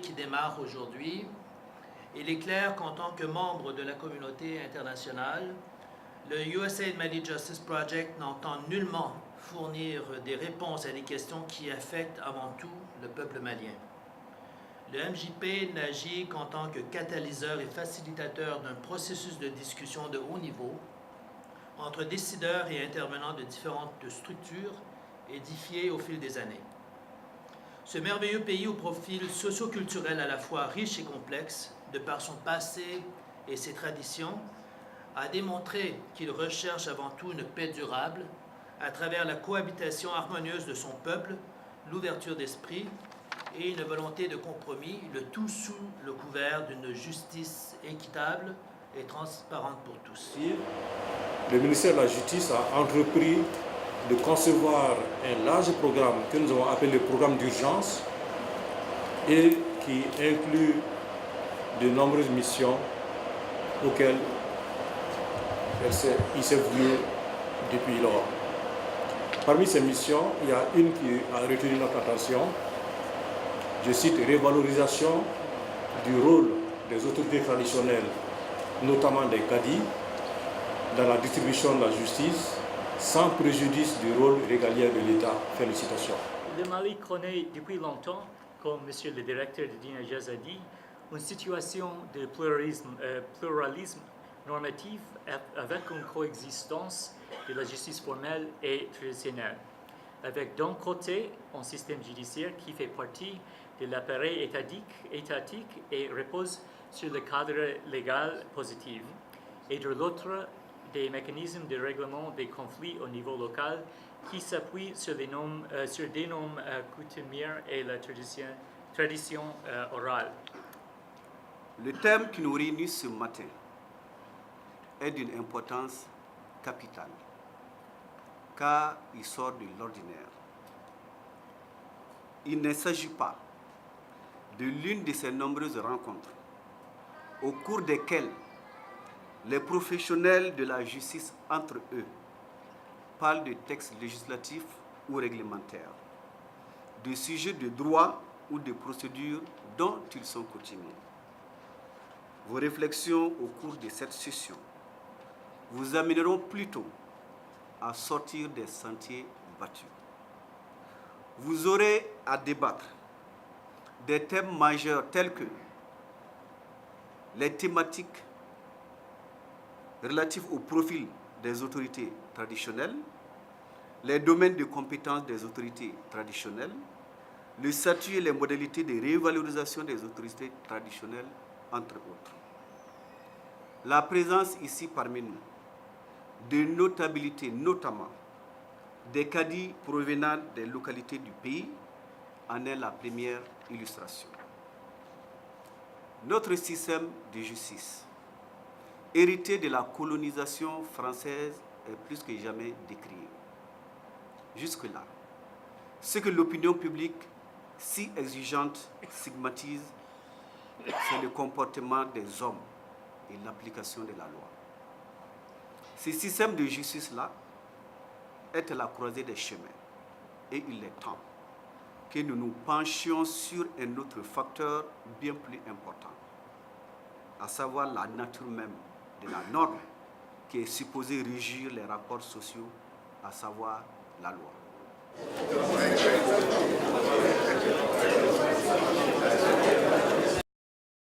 qui démarre aujourd'hui, il est clair qu'en tant que membre de la communauté internationale, le USAID Mali Justice Project n'entend nullement fournir des réponses à des questions qui affectent avant tout le peuple malien. Le MJP n'agit qu'en tant que catalyseur et facilitateur d'un processus de discussion de haut niveau entre décideurs et intervenants de différentes structures édifiées au fil des années. Ce merveilleux pays au profil socio-culturel à la fois riche et complexe, de par son passé et ses traditions, a démontré qu'il recherche avant tout une paix durable à travers la cohabitation harmonieuse de son peuple, l'ouverture d'esprit et une volonté de compromis, le tout sous le couvert d'une justice équitable et transparente pour tous. Le ministère de la Justice a entrepris de concevoir un large programme que nous avons appelé le programme d'urgence et qui inclut de nombreuses missions auxquelles il s'est voué depuis lors. Parmi ces missions, il y a une qui a retenu notre attention. Je cite révalorisation du rôle des autorités traditionnelles, notamment des cadis, dans la distribution de la justice, sans préjudice du rôle régalien de l'État. Fin de citation. Le Mali connaît depuis longtemps, comme M. le directeur de Dina Jaz a dit, une situation de pluralisme normatif avec une coexistence de la justice formelle et traditionnelle, avec d'un côté un système judiciaire qui fait partie de l'appareil étatique et repose sur le cadre légal positif, et de l'autre des mécanismes de règlement des conflits au niveau local qui s'appuient sur des normes coutumières et la tradition orale. Le thème qui nous réunit ce matin est d'une importance capitale, car il sort de l'ordinaire. Il ne s'agit pas de l'une de ces nombreuses rencontres au cours desquelles les professionnels de la justice entre eux parlent de textes législatifs ou réglementaires, de sujets de droit ou de procédures dont ils sont coutumiers. Vos réflexions au cours de cette session vous amèneront plutôt à sortir des sentiers battus. Vous aurez à débattre des thèmes majeurs tels que les thématiques relatives au profil des autorités traditionnelles, les domaines de compétences des autorités traditionnelles, le statut et les modalités de révalorisation des autorités traditionnelles, entre autres. La présence ici parmi nous de notabilités, notamment des cadis provenant des localités du pays, en est la première illustration. Notre système de justice, hérité de la colonisation française, est plus que jamais décrié. Jusque-là, ce que l'opinion publique, si exigeante, stigmatise, c'est le comportement des hommes et l'application de la loi. Ce système de justice-là est à la croisée des chemins et il est temps que nous nous penchions sur un autre facteur bien plus important, à savoir la nature même de la norme qui est supposée régir les rapports sociaux, à savoir la loi.